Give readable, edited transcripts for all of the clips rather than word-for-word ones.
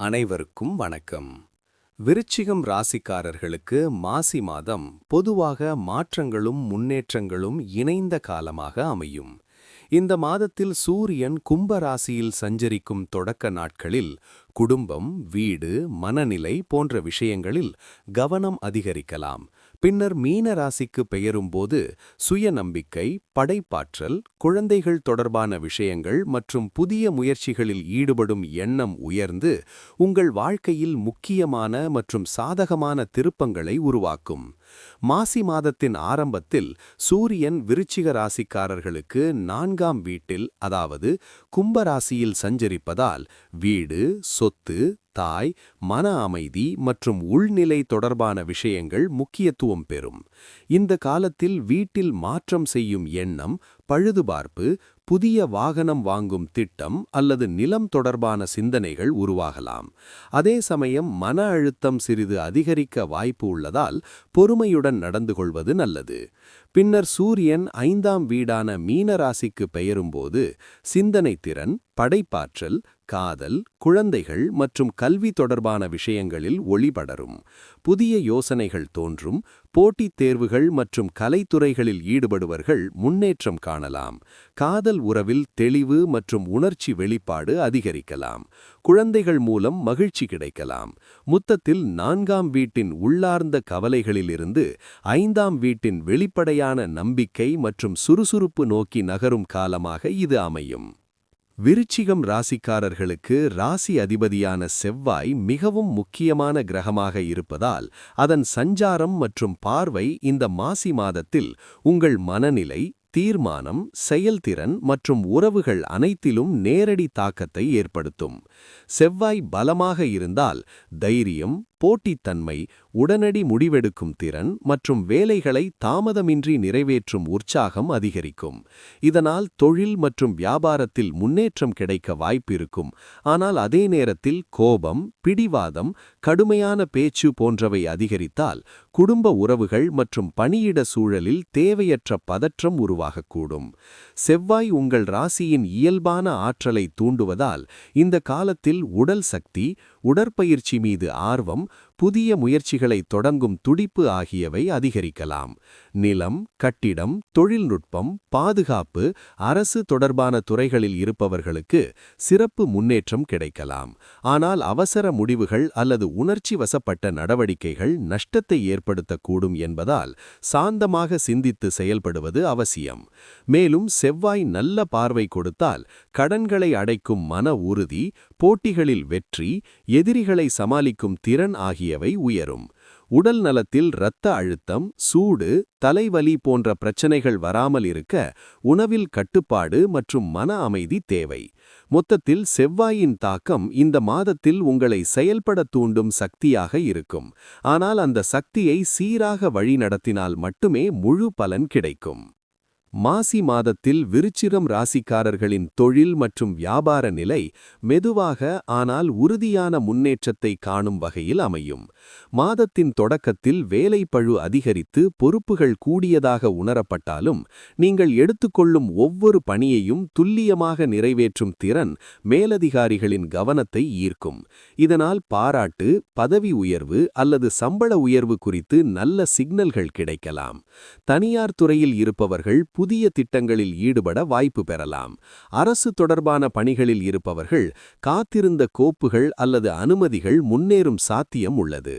அனைவருக்கும் வணக்கம். விருச்சிகம் ராசிக்காரர்களுக்கு மாசி மாதம் பொதுவாக மாற்றங்களும் முன்னேற்றங்களும் இணைந்த காலமாக அமையும். இந்த மாதத்தில் சூரியன் கும்ப ராசியில் சஞ்சரிக்கும் தொடக்க நாட்களில் குடும்பம், வீடு, மனநிலை போன்ற விஷயங்களில் கவனம் அதிகரிக்கலாம். பின்னர் மீன ராசிக்கு பெயரும்போது சுயநம்பிக்கை, படைப்பாற்றல், குழந்தைகள் தொடர்பான விஷயங்கள் மற்றும் புதிய முயற்சிகளில் ஈடுபடும் எண்ணம் உயர்ந்து உங்கள் வாழ்க்கையில் முக்கியமான மற்றும் சாதகமான திருப்பங்களை உருவாக்கும். மாசி மாதத்தின் ஆரம்பத்தில் சூரியன் விருச்சிக ராசிக்காரர்களுக்கு 4ஆம் வீட்டில், அதாவது கும்பராசியில் சஞ்சரிப்பதால் வீடு, சொத்து, தாய், மன அமைதி மற்றும் உள்நிலை தொடர்பான விஷயங்கள் முக்கியத்துவம் பெறும். இந்த காலத்தில் வீட்டில் மாற்றம் செய்யும் எண்ணம், பழுதுபார்ப்பு, புதிய வாகனம் வாங்கும் திட்டம் அல்லது நிலம் தொடர்பான சிந்தனைகள் உருவாகலாம். அதே சமயம் மன அழுத்தம் சிறிது அதிகரிக்க வாய்ப்பு உள்ளதால் பொறுமையுடன் நடந்து கொள்வது நல்லது. பின்னர் சூரியன் 5ஆம் வீடான மீன ராசிக்கு பெயரும்போது சிந்தனை திறன், படைப்பாற்றல், காதல், குழந்தைகள் மற்றும் கல்வி தொடர்பான விஷயங்களில் ஒளிபடரும். புதிய யோசனைகள் தோன்றும். போட்டித் தேர்வுகள் மற்றும் கலைத்துறைகளில் ஈடுபடுவர்கள் முன்னேற்றம் காணலாம். காதல் உறவில் தெளிவு மற்றும் உணர்ச்சி வெளிப்பாடு அதிகரிக்கலாம். குழந்தைகள் மூலம் மகிழ்ச்சி கிடைக்கலாம். மொத்தத்தில் 4ஆம் வீட்டின் உள்ளார்ந்த கவலைகளிலிருந்து 5ஆம் வீட்டின் வெளிப்படையான நம்பிக்கை மற்றும் சுறுசுறுப்பு நோக்கி நகரும் காலமாக இது அமையும். விருச்சிகம் ராசிக்காரர்களுக்கு ராசி அதிபதியான செவ்வாய் மிகவும் முக்கியமான கிரகமாக இருப்பதால் அதன் சஞ்சாரம் மற்றும் பார்வை இந்த மாசி மாதத்தில் உங்கள் மனநிலை, தீர்மானம், செயல்திறன் மற்றும் உறவுகள் அனைத்திலும் நேரடி தாக்கத்தை ஏற்படுத்தும். செவ்வாய் பலமாக இருந்தால் தைரியம், போட்டித்தன்மை, உடனடி முடிவெடுக்கும் திறன் மற்றும் வேலைகளை தாமதமின்றி நிறைவேற்றும் உற்சாகம் அதிகரிக்கும். இதனால் தொழில் மற்றும் வியாபாரத்தில் முன்னேற்றம் கிடைக்க வாய்ப்பிருக்கும். ஆனால் அதே நேரத்தில் கோபம், பிடிவாதம், கடுமையான பேச்சு போன்றவை அதிகரித்தால் குடும்ப உறவுகள் மற்றும் பணியிட சூழலில் தேவையற்ற பதற்றம் உருவாகக்கூடும். செவ்வாய் உங்கள் ராசியின் இயல்பான ஆற்றலை தூண்டுவதால் இந்த காலத்தில் உடல் சக்தி, உடற்பயிற்சி மீது ஆர்வம், புதிய முயற்சிகளை தொடங்கும் துடிப்பு ஆகியவை அதிகரிக்கலாம். நிலம், கட்டிடம், தொழில்நுட்பம், பாதுகாப்பு, அரசு தொடர்பான துறைகளில் இருப்பவர்களுக்கு சிறப்பு முன்னேற்றம் கிடைக்கலாம். ஆனால் அவசர முடிவுகள் அல்லது உணர்ச்சி வசப்பட்ட நடவடிக்கைகள் நஷ்டத்தை ஏற்படுத்தக்கூடும் என்பதால் சாந்தமாக சிந்தித்து செயல்படுவது அவசியம். மேலும் செவ்வாய் நல்ல பார்வை கொடுத்தால் கடன்களை அடைக்கும் மன உறுதி, போட்டிகளில் வெற்றி, எதிரிகளை சமாளிக்கும் திறன் ஆகியவை உயரும். உடல் நலத்தில் இரத்த அழுத்தம், சூடு, தலைவலி போன்ற பிரச்சனைகள் வராமல் இருக்க உணவில் கட்டுப்பாடு மற்றும் மன அமைதி தேவை. மொத்தத்தில் செவ்வாயின் தாக்கம் இந்த மாதத்தில் உங்களை செயல்பட தூண்டும் சக்தியாக இருக்கும். ஆனால் அந்த சக்தியை சீராக வழிநடத்தினால் மட்டுமே முழு பலன் கிடைக்கும். மாசி மாதத்தில் விருச்சிகம் ராசிக்காரர்களின் தொழில் மற்றும் வியாபார நிலை மெதுவாக ஆனால் உறுதியான முன்னேற்றத்தை காணும் வகையில் அமையும். மாதத்தின் தொடக்கத்தில் வேலைப்பழு அதிகரித்து பொறுப்புகள் கூடியதாக உணரப்பட்டாலும் நீங்கள் எடுத்துக்கொள்ளும் ஒவ்வொரு பணியையும் துல்லியமாக நிறைவேற்றும் திறன் மேலதிகாரிகளின் கவனத்தை ஈர்க்கும். இதனால் பாராட்டு, பதவி உயர்வு அல்லது சம்பள உயர்வு குறித்து நல்ல சிக்னல்கள் கிடைக்கலாம். தனியார் துறையில் இருப்பவர்கள் புதிய திட்டங்களில் ஈடுபட வாய்ப்பு பெறலாம். அரசு தொடர்பான பணிகளில் இருப்பவர்கள் காத்திருந்த கோப்புகள் அல்லது அனுமதிகள் முன்னேறும் சாத்தியம் உள்ளது.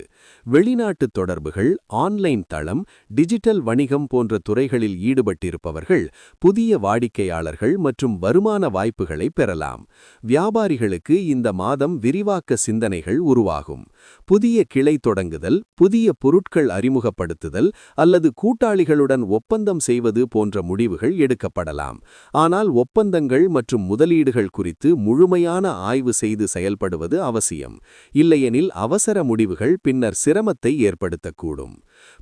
வெளிநாட்டு தொடர்புகள், ஆன்லைன் தளம், டிஜிட்டல் வணிகம் போன்ற துறைகளில் ஈடுபட்டிருப்பவர்கள் புதிய வாடிக்கையாளர்கள் மற்றும் வருமான வாய்ப்புகளை பெறலாம். வியாபாரிகளுக்கு இந்த மாதம் விரிவாக்க சிந்தனைகள் உருவாகும். புதிய கிளை தொடங்குதல், புதிய பொருட்கள் அறிமுகப்படுத்துதல் அல்லது கூட்டாளிகளுடன் ஒப்பந்தம் செய்வது போன்ற முடிவுகள் எடுக்கப்படலாம். ஆனால் ஒப்பந்தங்கள் மற்றும் முதலீடுகள் குறித்து முழுமையான ஆய்வு செய்து செயல்படுவது அவசியம். இல்லையெனில் அவசர முடிவுகள் பின்னர் சிரமத்தை ஏற்படுத்தக்கூடும்.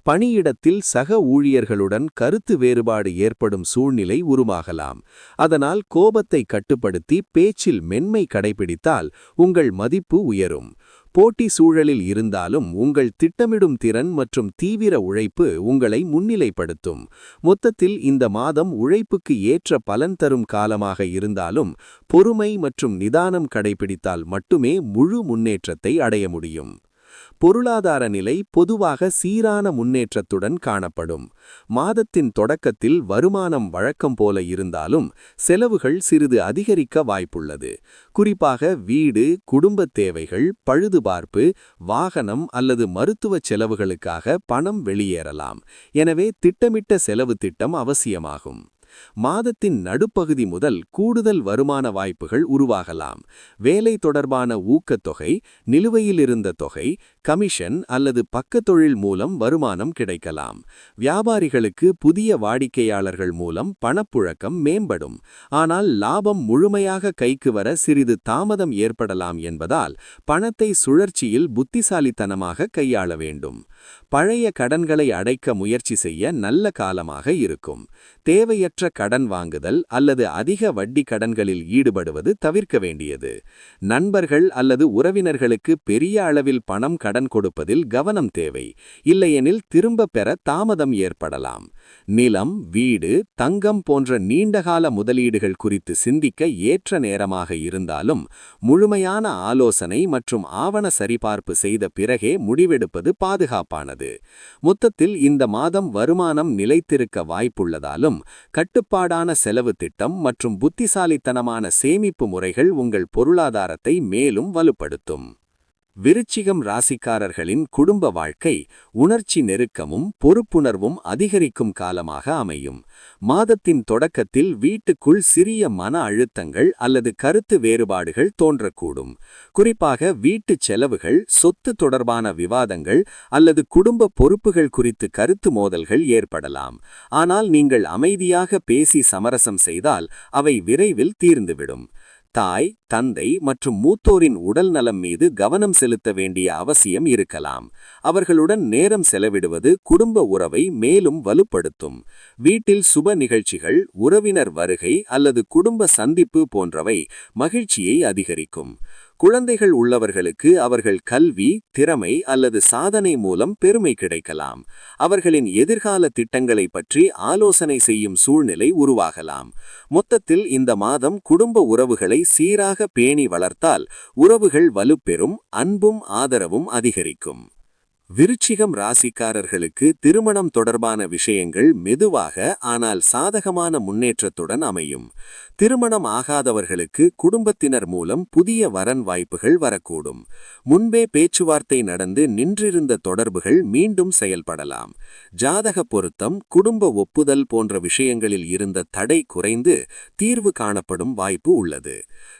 பணியிடத்தில் சக ஊழியர்களுடன் கருத்து வேறுபாடு ஏற்படும் சூழ்நிலை உருவாகலாம். அதனால் கோபத்தை கட்டுப்படுத்தி பேச்சில் மென்மை கடைபிடித்தால் உங்கள் மதிப்பு உயரும். போட்டி சூழலில் இருந்தாலும் உங்கள் திட்டமிடும் திறன் மற்றும் தீவிர உழைப்பு உங்களை முன்னிலைப்படுத்தும். மொத்தத்தில் இந்த மாதம் உழைப்புக்கு ஏற்ற பலன் தரும் காலமாக இருந்தாலும் பொறுமை மற்றும் நிதானம் கடைபிடித்தால் மட்டுமே முழு முன்னேற்றத்தை அடைய முடியும். பொருளாதார நிலை பொதுவாக சீரான முன்னேற்றத்துடன் காணப்படும். மாதத்தின் தொடக்கத்தில் வருமானம் வழக்கம் போல இருந்தாலும் செலவுகள் சிறிது அதிகரிக்க வாய்ப்புள்ளது. குறிப்பாக வீடு, குடும்பத் தேவைகள், பழுதுபார்ப்பு, வாகனம் அல்லது மருத்துவ செலவுகளுக்காக பணம் வெளியேறலாம். எனவே திட்டமிட்ட செலவு திட்டம் அவசியமாகும். மாதத்தின் நடுப்பகுதி முதல் கூடுதல் வருமான வாய்ப்புகள் உருவாகலாம். வேலை தொடர்பான ஊக்கத்தொகை, நிலுவையில் இருந்த தொகை, கமிஷன் அல்லது பக்கத்தொழில் மூலம் வருமானம் கிடைக்கலாம். வியாபாரிகளுக்கு புதிய வாடிக்கையாளர்கள் மூலம் பணப்புழக்கம் மேம்படும். ஆனால் லாபம் முழுமையாக கைக்கு வர சிறிது தாமதம் ஏற்படலாம் என்பதால் பணத்தை சுழற்சியில் புத்திசாலித்தனமாக கையாள வேண்டும். பழைய கடன்களை அடைக்க முயற்சி செய்ய நல்ல காலமாக இருக்கும். தேவையற்ற கடன் வாங்குதல் அல்லது அதிக வட்டி கடன்களில் ஈடுபடுவது தவிர்க்க வேண்டியது. நண்பர்கள் அல்லது உறவினர்களுக்கு பெரிய அளவில் பணம் கடன் கொடுப்பதில் கவனம் தேவை. இல்லையெனில் திரும்ப பெற தாமதம் ஏற்படலாம். நிலம், வீடு, தங்கம் போன்ற நீண்டகால முதலீடுகள் குறித்து சிந்திக்க ஏற்ற நேரமாக இருந்தாலும் முழுமையான ஆலோசனை மற்றும் ஆவண சரிபார்ப்பு செய்த பிறகே முடிவெடுப்பது பாதுகாப்பானது. மொத்தத்தில் இந்த மாதம் வருமானம் நிலைத்திருக்க வாய்ப்புள்ளதாலும் கட்டுப்பாடான செலவு திட்டம் மற்றும் புத்திசாலித்தனமான சேமிப்பு முறைகள் உங்கள் பொருளாதாரத்தை மேலும் வலுப்படுத்தும். விருச்சிகம் ராசிக்காரர்களின் குடும்ப வாழ்க்கை உணர்ச்சி நெருக்கமும் பொறுப்புணர்வும் அதிகரிக்கும் காலமாக அமையும். மாதத்தின் தொடக்கத்தில் வீட்டுக்குள் சிறிய மன அழுத்தங்கள் அல்லது கருத்து வேறுபாடுகள் தோன்றக்கூடும். குறிப்பாக வீட்டுச் செலவுகள், சொத்து தொடர்பான விவாதங்கள் அல்லது குடும்ப பொறுப்புகள் குறித்து கருத்து மோதல்கள் ஏற்படலாம். ஆனால் நீங்கள் அமைதியாக பேசி சமரசம் செய்தால் அவை விரைவில் தீர்ந்துவிடும். தாய், தந்தை மற்றும் மூத்தோரின் உடல் நலம் மீது கவனம் செலுத்த வேண்டிய அவசியம் இருக்கலாம். அவர்களுடன் நேரம் செலவிடுவது குடும்ப உறவை மேலும் வலுப்படுத்தும். வீட்டில் சுப நிகழ்ச்சிகள், உறவினர் வருகை அல்லது குடும்ப சந்திப்பு போன்றவை மகிழ்ச்சியை அதிகரிக்கும். குழந்தைகள் உள்ளவர்களுக்கு அவர்கள் கல்வி, திறமை அல்லது சாதனை மூலம் பெருமை கிடைக்கலாம். அவர்களின் எதிர்கால திட்டங்களை பற்றி ஆலோசனை செய்யும் சூழ்நிலை உருவாகலாம். மொத்தத்தில் இந்த மாதம் குடும்ப உறவுகளை சீராக பேணி வளர்த்தால் உறவுகள் வலுப்பெறும், அன்பும் ஆதரவும் அதிகரிக்கும். விருச்சிகம் ராசிக்காரர்களுக்கு திருமணம் தொடர்பான விஷயங்கள் மெதுவாக ஆனால் சாதகமான முன்னேற்றத்துடன் அமையும். திருமணம் ஆகாதவர்களுக்கு குடும்பத்தினர் மூலம் புதிய வரன் வாய்ப்புகள் வரக்கூடும். முன்பே பேச்சுவார்த்தை நடந்து நின்றிருந்த தொடர்புகள் மீண்டும் செயல்படலாம். ஜாதக பொருத்தம், குடும்ப ஒப்புதல் போன்ற விஷயங்களில் இருந்த தடை குறைந்து தீர்வு காணப்படும் வாய்ப்பு உள்ளது.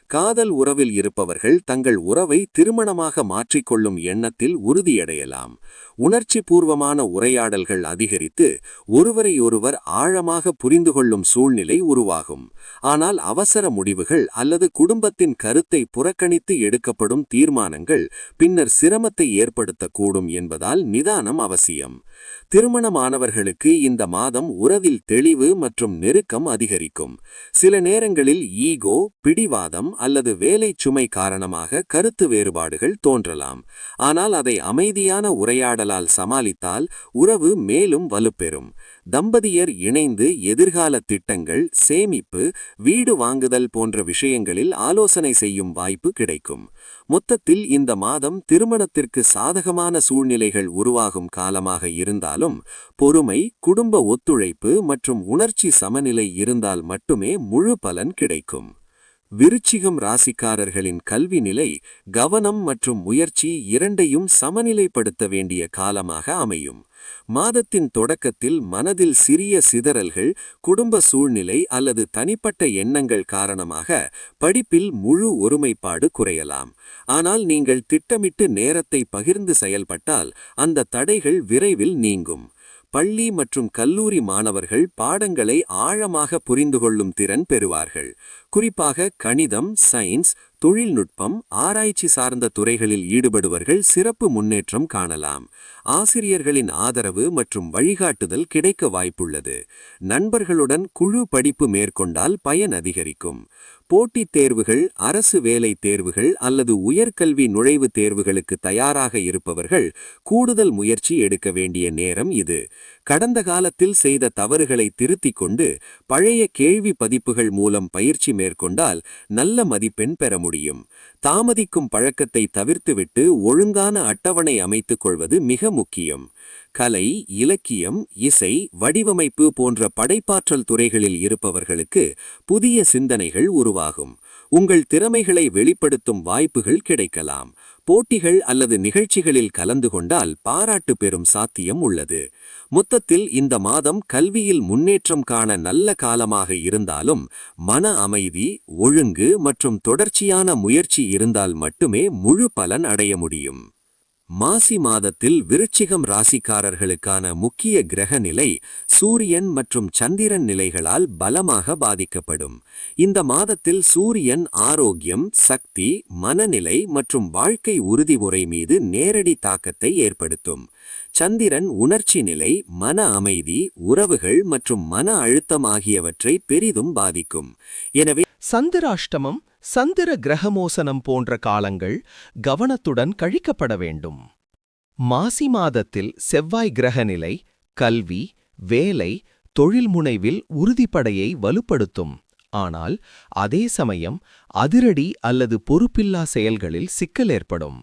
காதல் உறவில் இருப்பவர்கள் தங்கள் உறவை திருமணமாக மாற்றிக்கொள்ளும் எண்ணத்தில் உறுதியடையலாம். உணர்ச்சி பூர்வமான உரையாடல்கள் அதிகரித்து ஒருவரையொருவர் ஆழமாக புரிந்து கொள்ளும் சூழ்நிலை உருவாகும். ஆனால் அவசர முடிவுகள் அல்லது குடும்பத்தின் கருத்தை புறக்கணித்து எடுக்கப்படும் தீர்மானங்கள் பின்னர் சிரமத்தை ஏற்படுத்தக்கூடும் என்பதால் நிதானம் அவசியம். திருமணமானவர்களுக்கு இந்த மாதம் உறவில் தெளிவு மற்றும் நெருக்கம் அதிகரிக்கும். சில நேரங்களில் ஈகோ, பிடிவாதம் அல்லது வேலை சுமை காரணமாக கருத்து வேறுபாடுகள் தோன்றலாம். ஆனால் அதை அமைதியான உரையாடலால் சமாளித்தால் உறவு மேலும் வலுப்பெறும். தம்பதியர் இணைந்து எதிர்கால திட்டங்கள், சேமிப்பு, வீடு வாங்குதல் போன்ற விஷயங்களில் ஆலோசனை செய்யும் வாய்ப்பு கிடைக்கும். மொத்தத்தில் இந்த மாதம் திருமணத்திற்கு சாதகமான சூழ்நிலைகள் உருவாகும் காலமாக இருந்தாலும் பொறுமை, குடும்ப ஒத்துழைப்பு மற்றும் உணர்ச்சி சமநிலை இருந்தால் மட்டுமே முழு பலன் கிடைக்கும். விருச்சிகம் ராசிக்காரர்களின் கல்வி நிலை கவனம் மற்றும் முயற்சி இரண்டையும் சமநிலைப்படுத்த வேண்டிய காலமாக அமையும். மாதத்தின் தொடக்கத்தில் மனதில் சிறிய சிதறல்கள், குடும்ப சூழ்நிலை அல்லது தனிப்பட்ட எண்ணங்கள் காரணமாக படிப்பில் முழு ஒருமைப்பாடு குறையலாம். ஆனால் நீங்கள் திட்டமிட்டு நேரத்தை பகிர்ந்து செயல்பட்டால் அந்த தடைகள் விரைவில் நீங்கும். பள்ளி மற்றும் கல்லூரி மாணவர்கள் பாடங்களை ஆழமாக புரிந்து கொள்ளும் திறன் பெறுவார்கள். குறிப்பாக கணிதம், சயின்ஸ், தொழில்நுட்பம், ஆராய்ச்சி சார்ந்த துறைகளில் ஈடுபடுவர்கள் சிறப்பு முன்னேற்றம் காணலாம். ஆசிரியர்களின் ஆதரவு மற்றும் வழிகாட்டுதல் கிடைக்க வாய்ப்புள்ளது. நண்பர்களுடன் குழு படிப்பு மேற்கொண்டால் பயன் அதிகரிக்கும். போட்டித் தேர்வுகள், அரசு வேலை தேர்வுகள் அல்லது உயர்கல்வி நுழைவுத் தேர்வுகளுக்கு தயாராக இருப்பவர்கள் கூடுதல் முயற்சி எடுக்க வேண்டிய நேரம் இது. கடந்த காலத்தில் செய்த தவறுகளை திருத்திக் கொண்டு பழைய கேள்வி பதிப்புகள் மூலம் பயிற்சி மேற்கொண்டால் நல்ல மதிப்பெண் பெற முடியும். தாமதிக்கும் பழக்கத்தை தவிர்த்துவிட்டு ஒழுங்கான அட்டவணை அமைத்துக் கொள்வது மிக முக்கியம். கலை, இலக்கியம், இசை, வடிவமைப்பு போன்ற படைப்பாற்றல் துறைகளில் இருப்பவர்களுக்கு புதிய சிந்தனைகள் உருவாகும். உங்கள் திறமைகளை வெளிப்படுத்தும் வாய்ப்புகள் கிடைக்கலாம். போட்டிகள் அல்லது நிகழ்ச்சிகளில் கலந்து கொண்டால் பாராட்டு பெறும் சாத்தியம் உள்ளது. மொத்தத்தில் இந்த மாதம் கல்வியில் முன்னேற்றம் காண நல்ல காலமாக இருந்தாலும் மன அமைதி, ஒழுங்கு மற்றும் தொடர்ச்சியான முயற்சி இருந்தால் மட்டுமே முழு பலன் அடைய முடியும். மாசி மாதத்தில் விருச்சிகம் ராசிக்காரர்களுக்கான முக்கிய கிரக நிலை சூரியன் மற்றும் சந்திரன் நிலைகளால் பலமாக பாதிக்கப்படும். இந்த மாதத்தில் சூரியன் ஆரோக்கியம், சக்தி, மனநிலை மற்றும் வாழ்க்கை உறுதிமுறை மீது நேரடி தாக்கத்தை ஏற்படுத்தும். சந்திரன் உணர்ச்சி நிலை, மன அமைதி, உறவுகள் மற்றும் மன அழுத்தம் ஆகியவற்றை பெரிதும் பாதிக்கும். எனவே சந்திராஷ்டமம், சந்திர கிரகமோசனம் போன்ற காலங்கள் கவனத்துடன் கழிக்கப்பட வேண்டும். மாசி மாதத்தில் செவ்வாய் கிரகநிலை கல்வி, வேலை, தொழில் முனைவில் உறுதிப்படையை வலுப்படுத்தும். ஆனால் அதே சமயம் அதிரடி அல்லது பொறுப்பில்லா செயல்களில் சிக்கல் ஏற்படும்.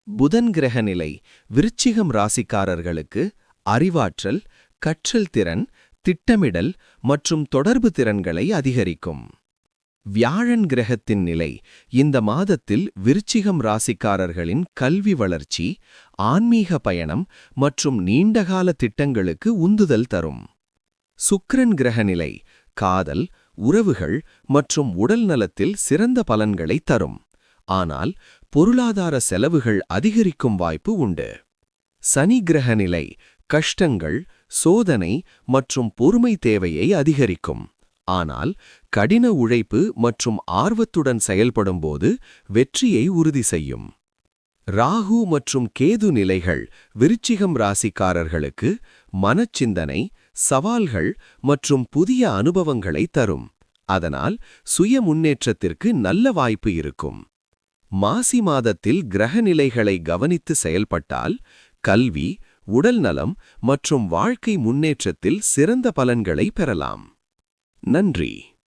புதன் கிரகநிலை விருச்சிகம் ராசிக்காரர்களுக்கு அறிவாற்றல், கற்றல் திறன், திட்டமிடல் மற்றும் தொடர்பு திறன்களை அதிகரிக்கும். வியாழன் கிரகத்தின் நிலை இந்த மாதத்தில் விருச்சிகம் ராசிக்காரர்களின் கல்வி வளர்ச்சி, ஆன்மீக பயணம் மற்றும் நீண்டகால திட்டங்களுக்கு உந்துதல் தரும். சுக்கிரன் கிரகநிலை காதல், உறவுகள் மற்றும் உடல் நலத்தில் சிறந்த பலன்களை தரும். ஆனால் பொருளாதார செலவுகள் அதிகரிக்கும் வாய்ப்பு உண்டு. சனி கிரகநிலை கஷ்டங்கள், சோதனை மற்றும் பொறுமை தேவையை அதிகரிக்கும். ஆனால் கடின உழைப்பு மற்றும் ஆர்வத்துடன் செயல்படும்போது வெற்றியை உறுதி செய்யும். ராகு மற்றும் கேது நிலைகள் விருச்சிகம் ராசிக்காரர்களுக்கு மனச்சிந்தனை, சவால்கள் மற்றும் புதிய அனுபவங்களை தரும். அதனால் சுய முன்னேற்றத்திற்கு நல்ல வாய்ப்பு இருக்கும். மாசி மாதத்தில் கிரகநிலைகளை கவனித்து செயல்பட்டால் கல்வி, உடல்நலம் மற்றும் வாழ்க்கை முன்னேற்றத்தில் சிறந்த பலன்களை பெறலாம். நன்றி.